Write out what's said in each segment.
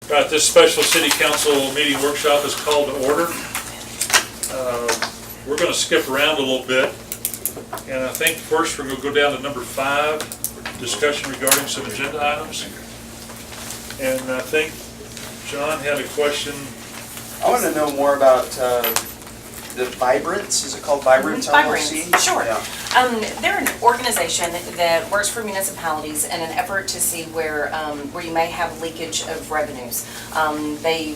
Right, this special city council meeting workshop is called to order. We're going to skip around a little bit, and I think first we're going to go down to number 5, discussion regarding some agenda items. And I think John had a question. I want to know more about the Vibrance. Is it called Vibrance LLC? Vibrance, sure. Yeah. They're an organization that works for municipalities in an effort to see where you may have leakage of revenues. They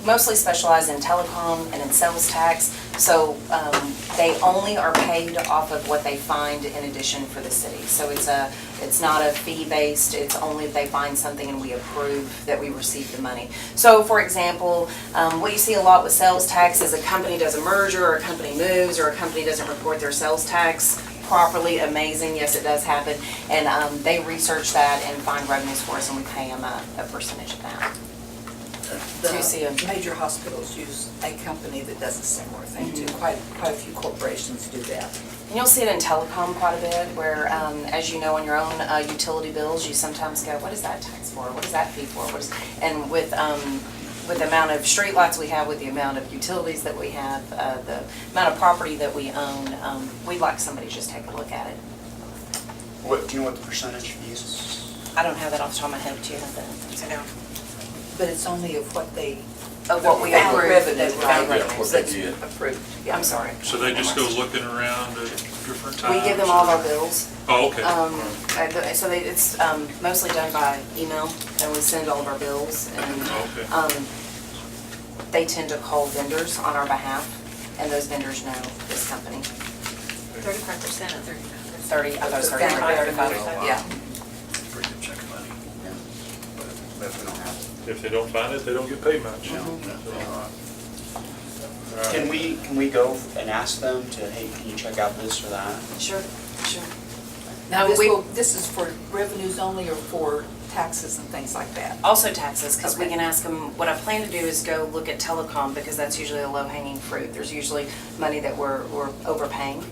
mostly specialize in telecom and in sales tax, so they only are paid off of what they find in addition for the city. So it's not a fee-based, it's only if they find something and we approve that we receive the money. So for example, what you see a lot with sales tax is a company does a merger, or a company moves, or a company doesn't report their sales tax properly. Amazing, yes, it does happen. And they research that and find revenues for us, and we pay them a percentage of that. So you see The major hospitals use a company that does a similar thing too. Quite a few corporations do that. And you'll see it in telecom quite a bit, where, as you know, on your own utility bills, you sometimes go, what is that tax for? What is that fee for? And with the amount of streetlights we have, with the amount of utilities that we have, the amount of property that we own, we'd like somebody to just take a look at it. Do you know what the percentage is? I don't have that off the top of my head, do you have that? But it's only of what they, Of what we found approve. revenue, Right. right? Yeah, what they That's did. approved. Yeah. I'm sorry. So they just go looking around at different times? We give them all of our bills. Oh, okay. So it's mostly done by email, and we send all of our bills, and Okay. they tend to call vendors on our behalf, and those vendors know this company. 35% of 30, I thought it was 35, yeah. Pretty good chunk of money. But if we don't have it. If they don't find it, they don't get paid much. Can we go and ask them to, hey, can you check out this or that? Sure, sure. Now, No, this is for revenues only or for taxes and things like that? Also taxes, because we Okay. can ask them, what I plan to do is go look at telecom, because that's usually a low-hanging fruit. There's usually money that we're overpaying.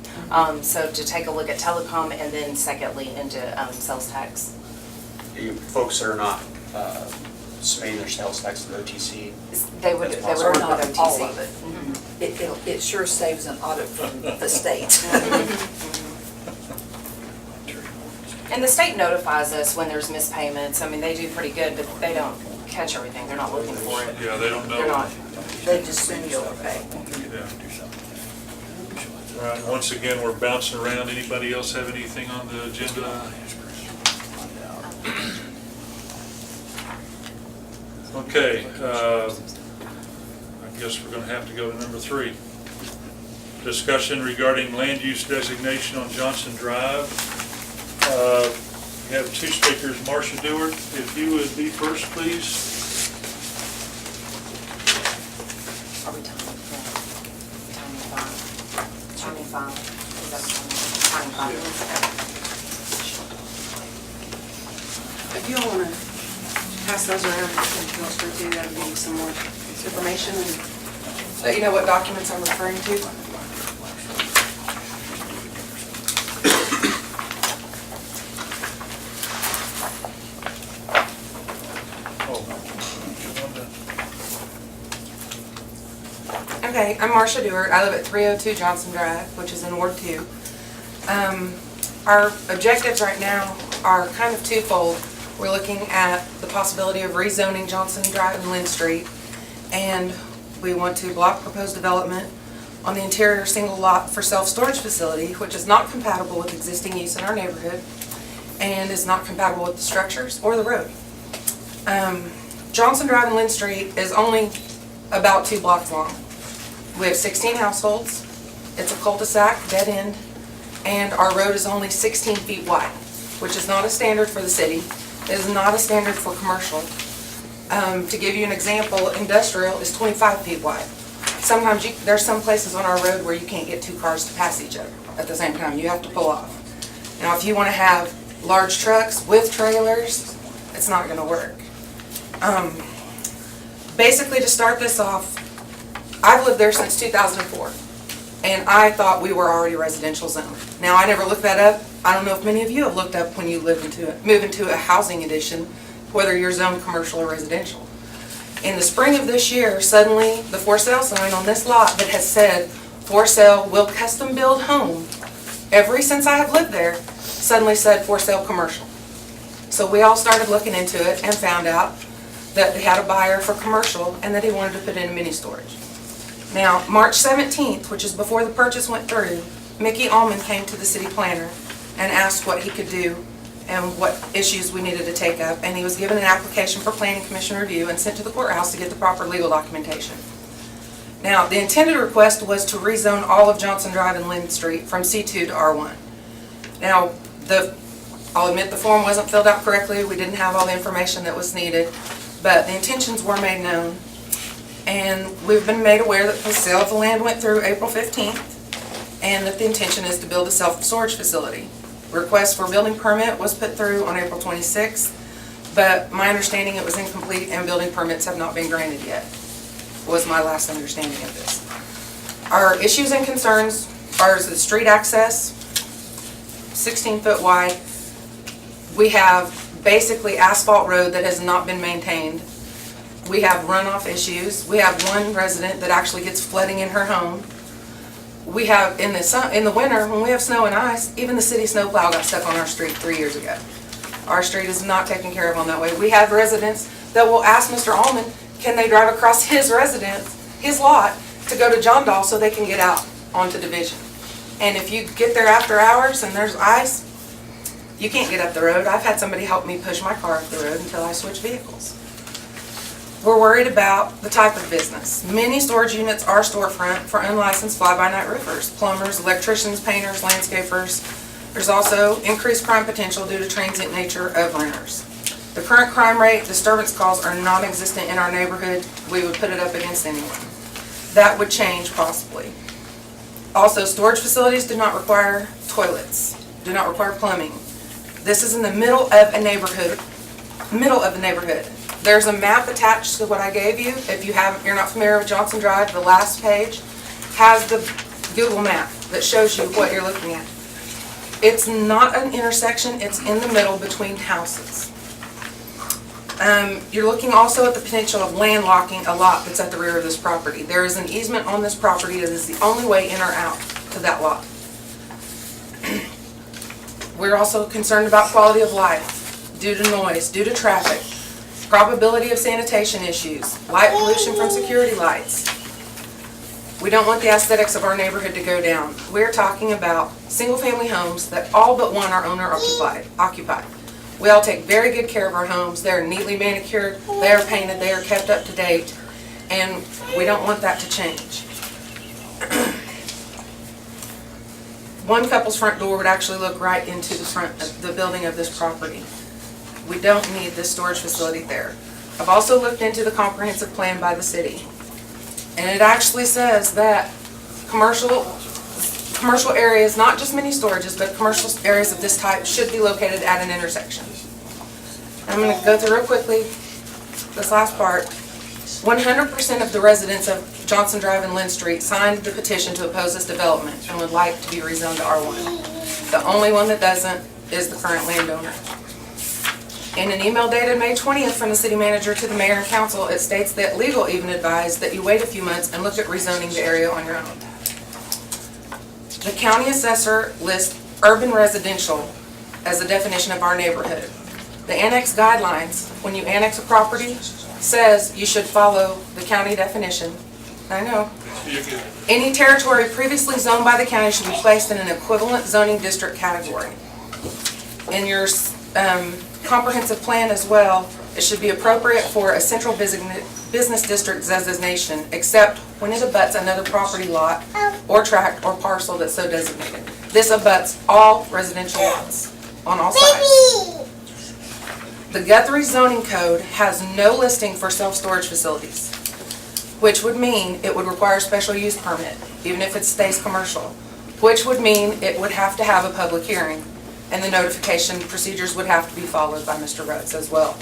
So to take a look at telecom, and then secondly into sales tax. You folks that are not submitting their sales tax to the OTC. They would That's work Or with not OTC. all of it. Mhm. It sure saves an audit from the state. And the state notifies us when there's mispayments. I mean, they do pretty good, but they don't catch everything. They're not looking for it. Yeah, they don't know. They're not. They just send you overpay. Yeah. Right, once again, we're bouncing around. Anybody else have anything on the agenda? Okay, I guess we're gonna have to go to number 3. Discussion regarding land use designation on Johnson Drive. We have 2 speakers. Marcia Dewart, if you would be first, please. Are we timing? Yeah. Timing 5. Is that timing 5? If you want to pass those around, I think most of you that'll give you some more information and let you know what documents I'm referring to. Okay, I'm Marcia Dewart. I live at 302 Johnson Drive, which is in Ward 2. Our objectives right now are kind of twofold. We're looking at the possibility of rezoning Johnson Drive and Lynn Street, and we want to block proposed development on the interior single lot for self-storage facility, which is not compatible with existing use in our neighborhood and is not compatible with the structures or the road. Johnson Drive and Lynn Street is only about 2 blocks long. We have 16 households. It's a cul-de-sac, dead end, and our road is only 16 feet wide, which is not a standard for the city. It is not a standard for commercial. To give you an example, industrial is 25 feet wide. Sometimes there's some places on our road where you can't get 2 cars to pass each other at the same time. You have to pull off. Now, if you want to have large trucks with trailers, it's not going to work. Basically, to start this off, I've lived there since 2004, and I thought we were already residential zone. Now, I never looked that up. I don't know if many of you have looked up when you move into a housing addition, whether you're zoned commercial or residential. In the spring of this year, suddenly, the for sale sign on this lot that has said, for sale will custom build home, ever since I have lived there, suddenly said for sale commercial. So we all started looking into it and found out that they had a buyer for commercial and that he wanted to put in a mini storage. Now, March 17th, which is before the purchase went through, Mickey Allman came to the city planner and asked what he could do and what issues we needed to take up, and he was given an application for planning commission review and sent to the courthouse to get the proper legal documentation. Now, the intended request was to rezone all of Johnson Drive and Lynn Street from C2 to R1. Now, I'll admit the form wasn't filled out correctly, we didn't have all the information that was needed, but the intentions were made known. And we've been made aware that the sale of the land went through April 15th, and that the intention is to build a self-storage facility. Request for building permit was put through on April 26th, but my understanding it was incomplete and building permits have not been granted yet, was my last understanding of this. Our issues and concerns are the street access, 16-foot wide. We have basically asphalt road that has not been maintained. We have runoff issues. We have one resident that actually gets flooding in her home. We have, in the winter, when we have snow and ice, even the city snowplow got stuck on our street 3 years ago. Our street is not taken care of on that way. We have residents that will ask Mr. Allman, can they drive across his residence, his lot, to go to John Doll so they can get out onto Division. And if you get there after hours and there's ice, you can't get up the road. I've had somebody help me push my car up the road until I switch vehicles. We're worried about the type of business. Many storage units are storefront for unlicensed fly-by-night roofers, plumbers, electricians, painters, landscapers. There's also increased crime potential due to transient nature of renters. The current crime rate, disturbance calls are non-existent in our neighborhood. We would put it up against anyone. That would change possibly. Also, storage facilities do not require toilets, do not require plumbing. This is in the middle of a neighborhood. There's a map attached to what I gave you. If you're not familiar with Johnson Drive, the last page has the Google map that shows you what you're looking at. It's not an intersection, it's in the middle between houses. You're looking also at the potential of landlocking a lot that's at the rear of this property. There is an easement on this property that is the only way in or out to that lot. We're also concerned about quality of life due to noise, due to traffic, probability of sanitation issues, light pollution from security lights. We don't want the aesthetics of our neighborhood to go down. We're talking about single-family homes that all but one are owner-occupied. We all take very good care of our homes. They're neatly manicured, they are painted, they are kept up to date, and we don't want that to change. One couple's front door would actually look right into the front of the building of this property. We don't need this storage facility there. I've also looked into the comprehensive plan by the city, and it actually says that commercial areas, not just mini storages, but commercial areas of this type should be located at an intersection. I'm going to go through real quickly this last part. 100% of the residents of Johnson Drive and Lynn Street signed the petition to oppose this development and would like to be rezoned to R1. The only one that doesn't is the current landowner. In an email dated May 20th from the city manager to the mayor and council, it states that legal even advised that you wait a few months and look at rezoning the area on your own. The county assessor lists urban residential as the definition of our neighborhood. The annex guidelines, when you annex a property, says you should follow the county definition. I know. Any territory previously zoned by the county should be placed in an equivalent zoning district category. In your comprehensive plan as well, it should be appropriate for a central business district designation, except when it abuts another property lot or tract or parcel that's so designated. This abuts all residential lots on all sides. The Guthrie zoning code has no listing for self-storage facilities, which would mean it would require a special use permit, even if it stays commercial, which would mean it would have to have a public hearing, and the notification procedures would have to be followed by Mr. Rhodes as well.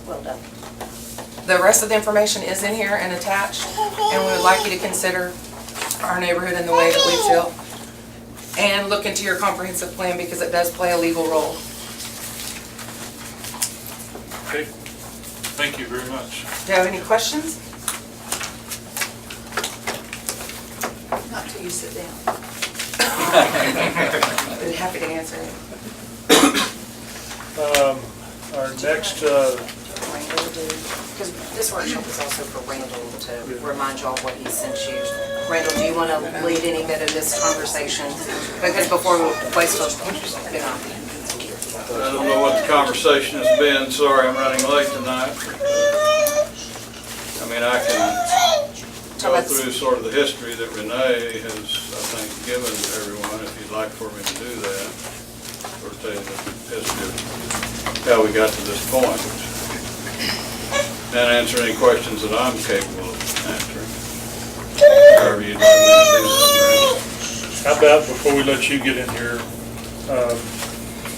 Well done. The rest of the information is in here and attached, and we would like you to consider our neighborhood in the way that we feel, and look into your comprehensive plan because it does play a legal role. Okay. Thank you very much. Do you have any questions? Not till you sit down. I'd be happy to answer it. Our next, Because this workshop is also for Randall to remind y'all what he sent you. Randall, do you want to lead any bit of this conversation? Because before we waste, you know. I don't know what the conversation has been, sorry I'm running late tonight. I mean, I can go through sort of the history that Renee has, I think, given everyone, if you'd like for me to do that. Or tell you the history of how we got to this point. And answer any questions that I'm capable of answering. However you'd like me to do that. how about before we let you get in here,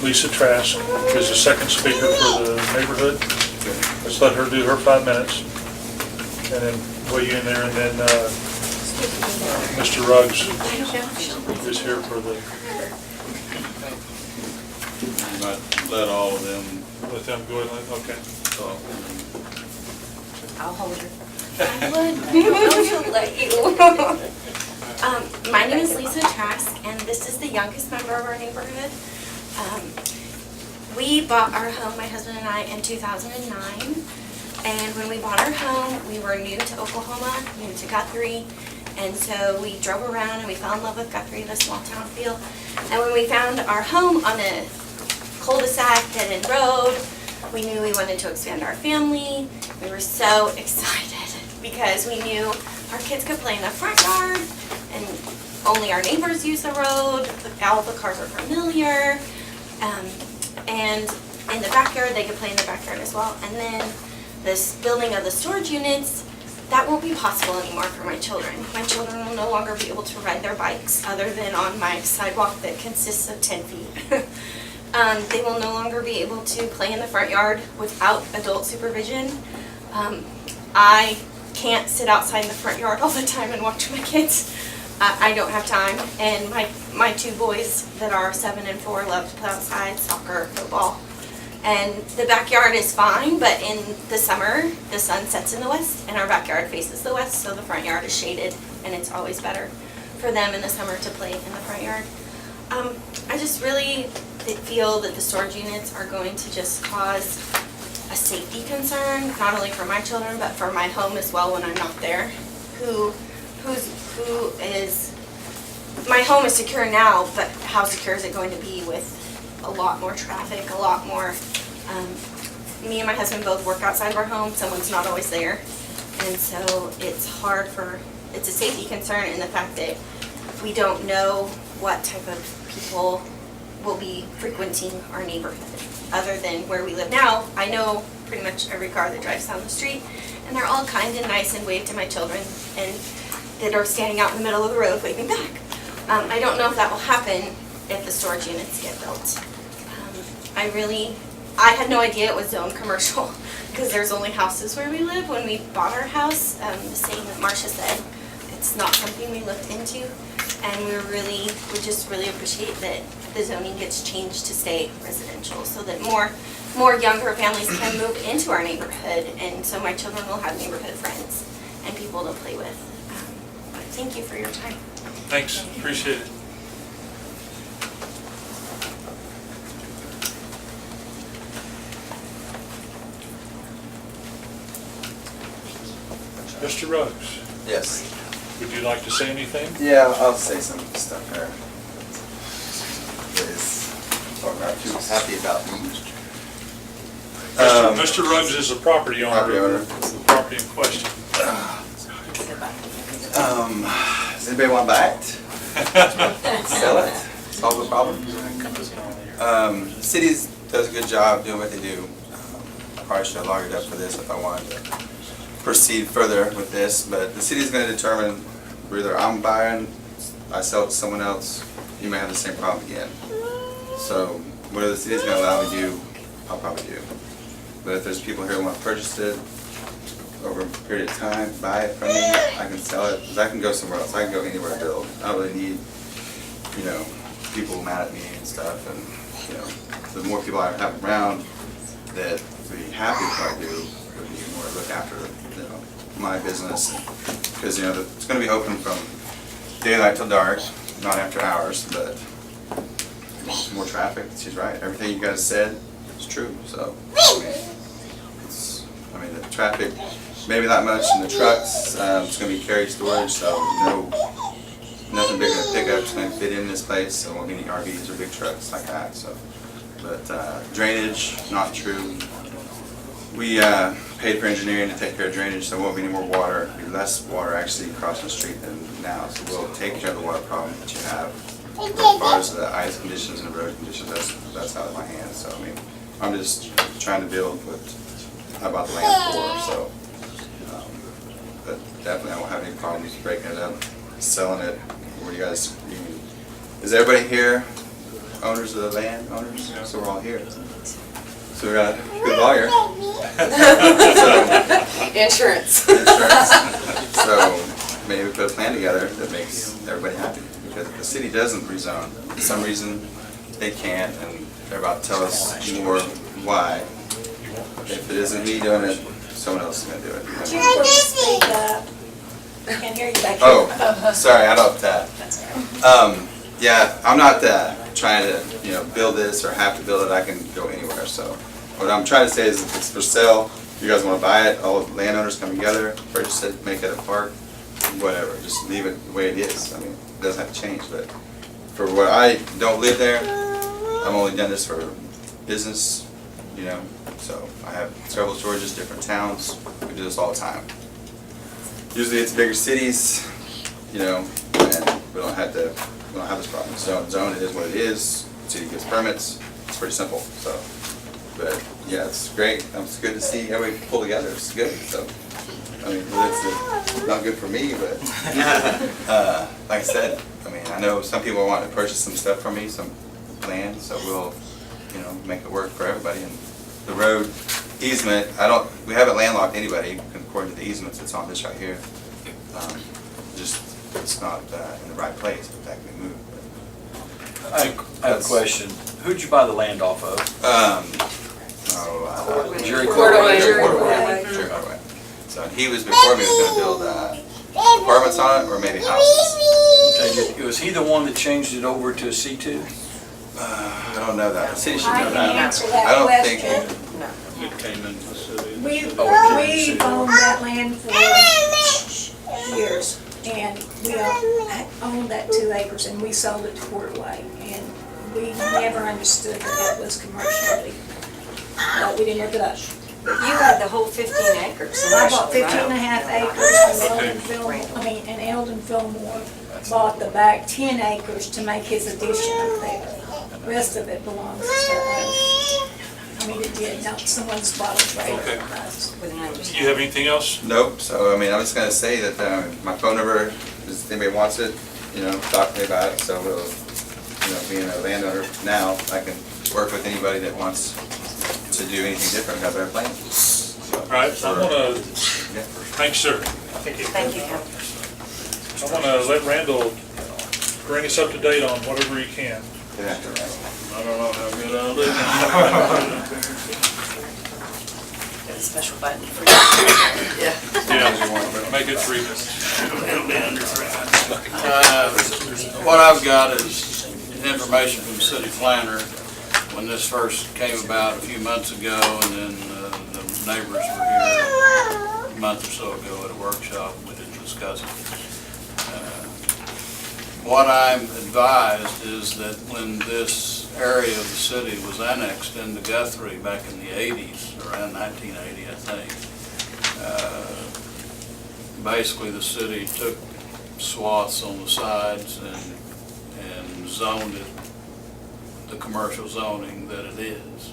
Lisa Trask is the second speaker for the neighborhood. Let's let her do her 5 minutes. And then weigh you in there, and then Mr. Ruggs is here for the, You might let all of them let them go ahead, okay. talk. I'll hold her. I would let you. My name is Lisa Trask, and this is the youngest member of our neighborhood. We bought our home, my husband and I, in 2009. And when we bought our home, we were new to Oklahoma, new to Guthrie. And so we drove around and we fell in love with Guthrie, the small town feel. And when we found our home on a cul-de-sac, dead-end road, we knew we wanted to expand our family. We were so excited because we knew our kids could play in the front yard and only our neighbors use the road. All the cars are familiar. And in the backyard, they could play in the backyard as well. And then this building of the storage units, that won't be possible anymore for my children. My children will no longer be able to ride their bikes other than on my sidewalk that consists of 10 feet. They will no longer be able to play in the front yard without adult supervision. I can't sit outside in the front yard all the time and watch my kids. I don't have time. And my two boys that are 7 and 4 love to play outside, soccer, football. And the backyard is fine, but in the summer, the sun sets in the west and our backyard faces the west, so the front yard is shaded, and it's always better for them in the summer to play in the front yard. I just really feel that the storage units are going to just cause a safety concern, not only for my children, but for my home as well when I'm not there. My home is secure now, but how secure is it going to be with a lot more traffic, a lot more, me and my husband both work outside of our home, someone's not always there. And so it's it's a safety concern in the fact that we don't know what type of people will be frequenting our neighborhood. Other than where we live now, I know pretty much every car that drives down the street, and they're all kind and nice and wave to my children and that are standing out in the middle of the road waving back. I don't know if that will happen if the storage units get built. I had no idea it was zoned commercial because there's only houses where we live. When we bought our house, the same that Marcia said, it's not something we looked into, and we just really appreciate that the zoning gets changed to stay residential so that more younger families can move into our neighborhood, and so my children will have neighborhood friends and people to play with. But thank you for your time. Thanks, appreciate it. Mr. Ruggs, Yes. would you like to say anything? Yeah, I'll say some stuff there. Is not too happy about me. Mr. Ruggs is the property owner. Property owner. Of the property in question. Does anybody want to buy it? Sell it? Solve the problem? The city does a good job doing what they do. I probably should have logged up for this if I wanted to proceed further with this, but the city's going to determine whether I'm buying, I sell it to someone else, you may have the same problem again. So whatever the city's going to allow me to do, I'll probably do. But if there's people here who want to purchase it over a period of time, buy it from me, I can sell it, because I can go somewhere else. I can go anywhere to build. I don't really need, people mad at me and stuff. And, the more people I have around that would be happy if I do, would be look after, you know, my business. Because, you know, it's gonna be open from daylight till dark, not after hours, but more traffic, she's right. Everything you guys said is true, so, I mean, the traffic, maybe not much in the trucks, it's gonna be carry storage, so nothing big in the pickup's gonna fit in this place, so won't be any RVs or big trucks like that, so. But drainage, not true. We paid for engineering to take care of drainage, so there won't be any more water. There'll be less water actually across the street than now, so we'll take care of the water problem that you have. As far as the ice conditions and the road conditions, that's out of my hands, so I mean, I'm just trying to build what I bought the land for, so. But definitely I won't have any problems breaking it up, selling it. Where you guys, is everybody here owners of the land, owners? So we're all here. So we got a good lawyer. Insurance. Insurance. So maybe we put a plan together that makes everybody happy. Because if the city doesn't rezone, for some reason they can't, and they're about to tell us more why. If it isn't me doing it, someone else is going to do it. Can't hear you back here. Oh, sorry, I don't. Yeah, I'm not trying to, you know, build this or have to build it. I can go anywhere. So what I'm trying to say is, if it's for sale, you guys want to buy it, all the landowners come together, purchase it, make it a park, whatever. Just leave it the way it is. I mean, it doesn't have to change. But for what I don't live there, I've only done this for business, you know. So I have several storages, different towns. We do this all the time. Usually it's bigger cities, you know, and we don't have this problem. Zone, it is what it is. City gets permits. It's pretty simple. So, but yeah, it's great. It's good to see everybody pull together. It's good. So, I mean, it's not good for me, but like I said, I mean, I know some people want to purchase some stuff from me, some land. So we'll, you know, make it work for everybody. And the road easement, we haven't landlocked anybody according to the easements that's on this right here. Just, it's not in the right place, but that can be moved. I have a question. Who'd you buy the land off of? Jerry Cordaway. Cordaway. So he was, before me, was gonna build apartments on it, or maybe houses. Okay, was he the one that changed it over to a C2? I don't know that. The city should I know can that. answer that I don't question. think, It came into the city. We've Oh, owned that land for years, and we owned that 2 acres, and we sold it to Porterway, and we never understood that was commercially. We didn't look it up. You had the whole 15 acres. I bought 15.5 acres and Eldon Fillmore bought the back 10 acres to make his addition up there. The rest of it belongs to us. I mean, it did, no, someone's bought it right Okay. from us. Do you have anything else? nope. So, I mean, I'm just gonna say that my phone number, if anybody wants it, you know, talk to me about it. So, we'll, you know, being a landowner now, I can work with anybody that wants to do anything different, have their plan. So, All right, I want to, yeah. thanks, sir. Thank you. Thank you, Ken. I want to let Randall bring us up to date on whatever he can. Yeah. I don't know how good I'll do. Got a special button for you. Yeah, make it 3 minutes. What I've got is information from the city planner when this first came about a few months ago, and then the neighbors were here a month or so ago at a workshop. We didn't discuss it. What I'm advised is that when this area of the city was annexed into Guthrie back in the 80s, around 1980, I think, basically the city took swaths on the sides and zoned it the commercial zoning that it is.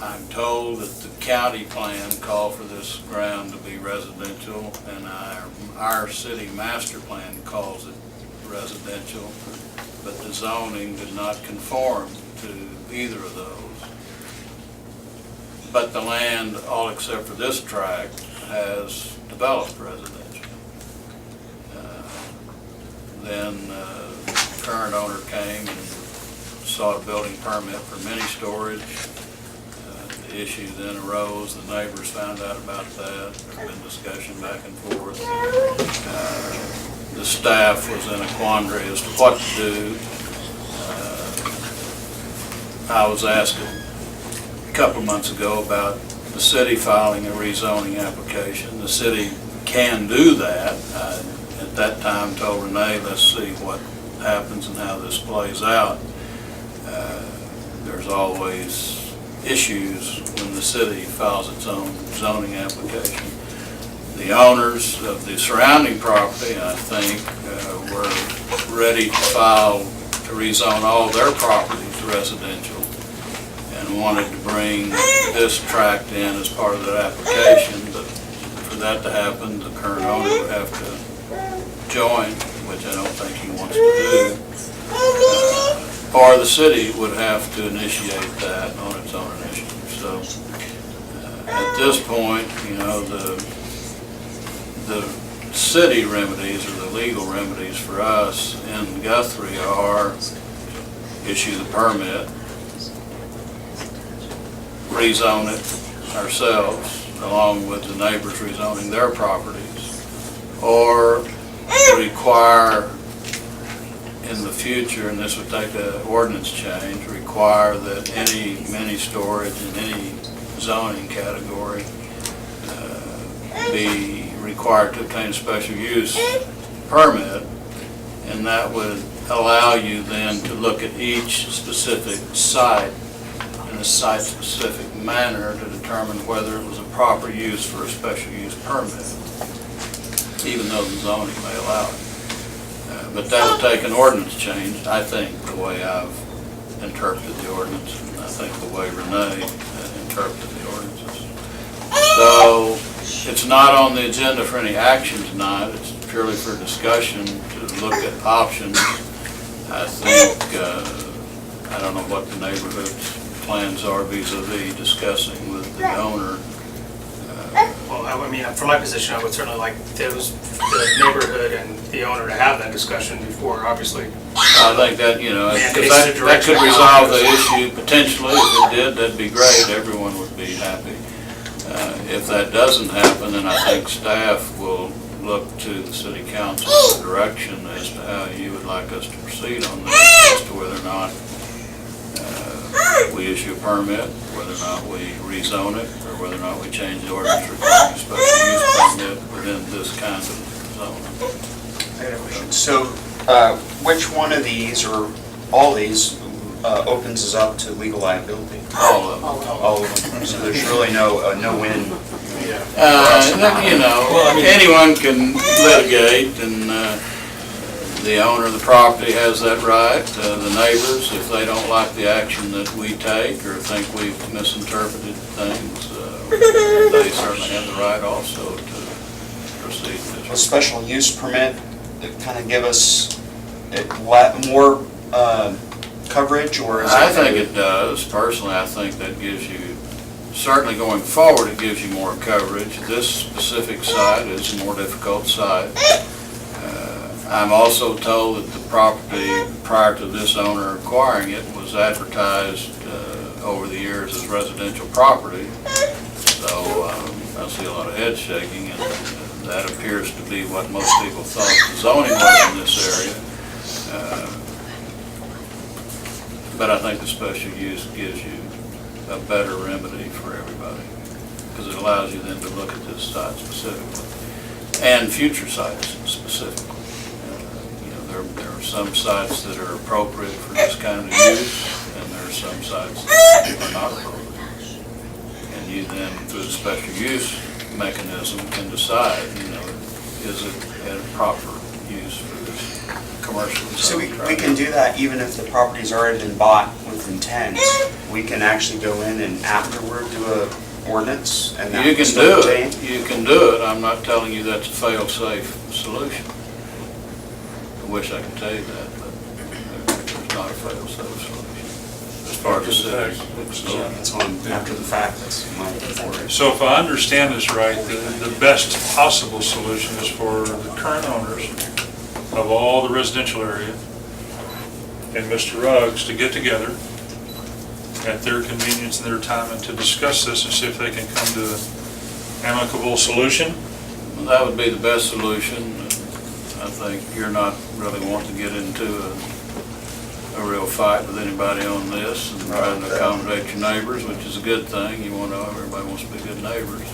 I'm told that the county plan called for this ground to be residential, and our city master plan calls it residential, but the zoning did not conform to either of those. But the land, all except for this tract, has developed residential. Then the current owner came and sought a building permit for mini storage. The issue then arose. The neighbors found out about that. There's been discussion back and forth. The staff was in a quandary as to what to do. I was asked a couple of months ago about the city filing a rezoning application. The city can do that. I, at that time, told Renee, let's see what happens and how this plays out. There's always issues when the city files its own zoning application. The owners of the surrounding property, I think, were ready to file to rezone all their properties residential and wanted to bring this tract in as part of that application, but for that to happen, the current owner would have to join, which I don't think he wants to do. Or the city would have to initiate that on its own initiative. So at this point, you know, the city remedies or the legal remedies for us in Guthrie are issue the permit, rezone it ourselves along with the neighbors rezoning their properties, or require in the future, and this would take an ordinance change, require that any mini storage in any zoning category be required to obtain a special use permit, and that would allow you then to look at each specific site in a site-specific manner to determine whether it was a proper use for a special use permit, even though the zoning may allow it. But that would take an ordinance change, I think, the way I've interpreted the ordinance, and I think the way Renee interpreted the ordinances. So it's not on the agenda for any action tonight. It's purely for discussion to look at options. I think, I don't know what the neighborhood's plans are vis-a-vis discussing with the owner. Well, I mean, from my position, I would certainly like the neighborhood and the owner to have that discussion before, obviously. I think that, you know, Yeah, because it's the that could direction. resolve the issue potentially. If it did, that'd be great. Everyone would be happy. If that doesn't happen, then I think staff will look to the city council for direction as to how you would like us to proceed on this, as to whether or not we issue a permit, whether or not we rezone it, or whether or not we change the ordinance requiring a special use permit within this kind of zone. I got a question. So, which one of these, or all these, opens us up to legal liability? All of them. All of them. So there's really no win. You know, anyone can litigate, and the owner of the property has that right. The neighbors, if they don't like the action that we take or think we've misinterpreted things, they certainly have the right also to proceed. A special use permit that kind of give us more coverage, or is it? I think it does. Personally, I think that gives you, certainly going forward, it gives you more coverage. This specific site is a more difficult site. I'm also told that the property, prior to this owner acquiring it, was advertised over the years as residential property. So I see a lot of head shaking, and that appears to be what most people thought the zoning was in this area. But I think the special use gives you a better remedy for everybody, because it allows you then to look at this site specifically, and future sites specifically. There are some sites that are appropriate for this kind of use, and there are some sites that are not appropriate. And you then, through the special use mechanism, can decide, you know, is it a proper use for this commercial zone? So we can do that even if the property's already been bought with intent. We can actually go in and afterward do a ordinance, and that You can still do obtain? it. You can do it. I'm not telling you that's a fail-safe solution. I wish I could tell you that, but there's not a fail-safe solution. As far as the city. Yeah, that's on after the fact, that's my worry. So if I understand this right, the best possible solution is for the current owners of all the residential area and Mr. Ruggs to get together at their convenience and their time and to discuss this and see if they can come to an amicable solution. That would be the best solution. I think you're not really wanting to get into a real fight with anybody on this and trying to accommodate your neighbors, which is a good thing. You want to know everybody wants to be good neighbors.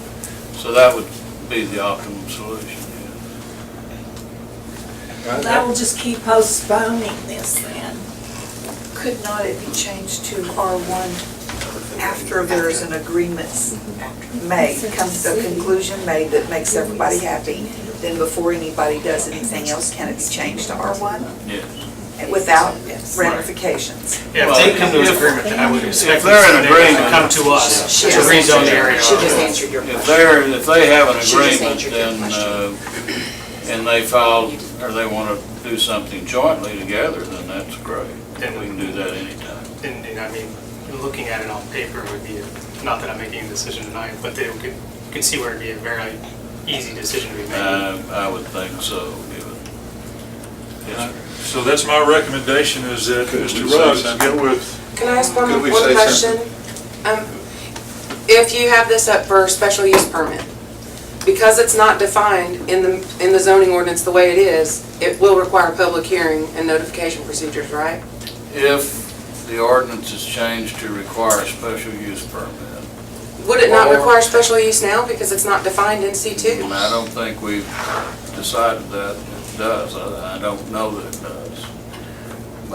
So that would be the optimum solution. That will just keep postponing this then. Could not it be changed to R1 after there is an agreement made, comes to a conclusion made that makes everybody happy? Then before anybody does anything else, can it be changed to R1 Yes. without ramifications? Yeah, if they come to an agreement, then I would expect they're in them agreement, to come to us to rezone the area. She just answered your If question. they have an She just agreement, answered your then, and they file, or they want to do something jointly together, then that's great. Then We can do that anytime. And I mean, looking at it on paper would be, not that I'm making a decision tonight, but they could see where it'd be a very easy decision to be made. I would think so, given history. So that's my recommendation, is that Mr. Ruggs get with, Can I ask one Could we one say question? If you have this up for a special use permit, because it's not defined in the zoning ordinance the way it is, it will require public hearing and notification procedures, right? If the ordinance is changed to require a special use permit, Would it not Or- require special use now because it's not defined in C2? and I don't think we've decided that it does. I don't know that it does.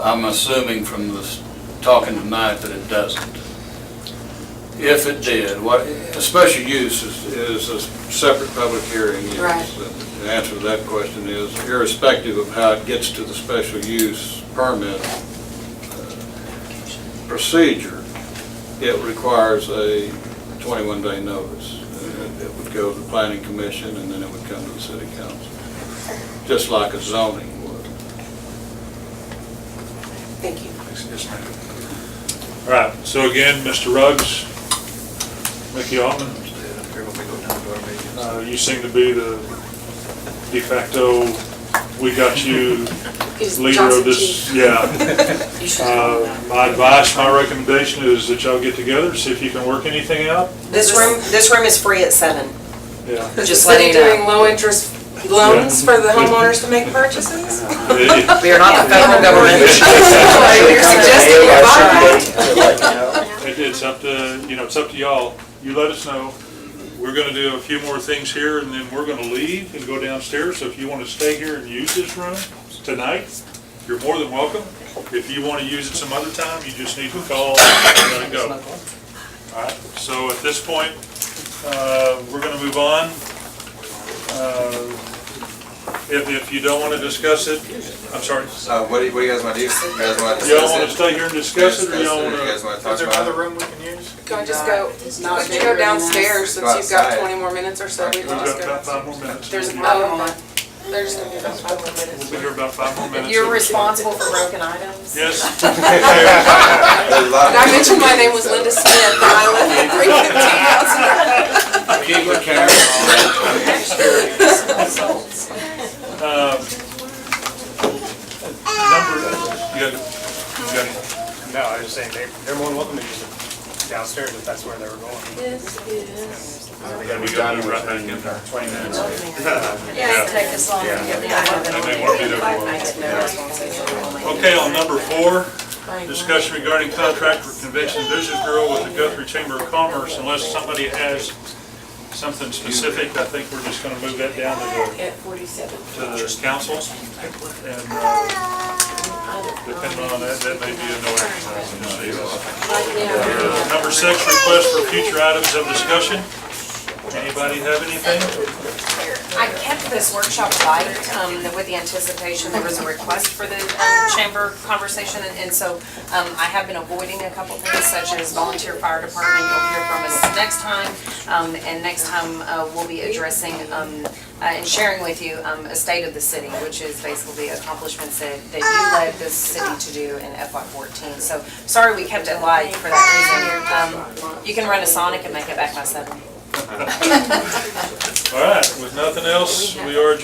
I'm assuming from this talking tonight that it doesn't. If it did, a special use is a separate public hearing. Yes. Right. The answer to that question is irrespective of how it gets to the special use permit procedure, it requires a 21-day notice. It would go to the planning commission and then it would come to the city council, just like a zoning would. Thank you. all right, so again, Mr. Ruggs, Mickey Altman, you seem to be the de facto, we got you He's leader Johnson of this, Chief. yeah. You should know that. My advice, my recommendation is that y'all get together, see if you can work anything out. This room is free at 7. Yeah. Is the Just letting city you know. doing low interest loans for the homeowners to make purchases? We are not the federal government. You're suggesting you buy It's up to, it's up to y'all. You let us know. We're gonna do a few more things here and then we're gonna leave and go downstairs. So if you wanna stay here and use this room tonight, you're more than welcome. If you wanna use it some other time, you just need to call and let it go. All right, so at this point, we're gonna move on. If you don't wanna discuss it, I'm sorry. What do you guys want to do? You guys want to Y'all discuss wanna it? stay here and discuss it or y'all You wanna? guys want to talk about it? room we can use? Can we just go, why don't you go downstairs since you've got 20 more minutes or so? We We've can got just about go. 5 more minutes. There's, oh, there's gonna be about 5 more We'll minutes. be here about 5 more minutes. You're responsible for broken items? Yes. There's a lot Did I mention my name was Linda Smith and I live at 315 Hudson Drive? Keep the camera You got it. No, I was just saying, they're more than welcome to use it downstairs if that's where they were going. We gotta move right back in there. 20 minutes. Yeah, take this long. And they won't be there for a while. Okay, on number 4, discussion regarding contract for Convention Visitors Bureau with the Guthrie Chamber of Commerce. Unless somebody has something specific, I think we're just gonna move that down At 47. to the council. And depending on that, that may be a no action item. Number 6, request for future items of discussion. Anybody have anything? I kept this workshop light with the anticipation there was a request for the chamber conversation, and so I have been avoiding a couple things such as volunteer fire department. You'll hear from us next time, and next time we'll be addressing and sharing with you a state of the city, which is basically accomplishments that you led this city to do in FY14. So sorry we kept it light for that reason. You can run a Sonic and make it back by 7. All right, with nothing else, we are adjourned.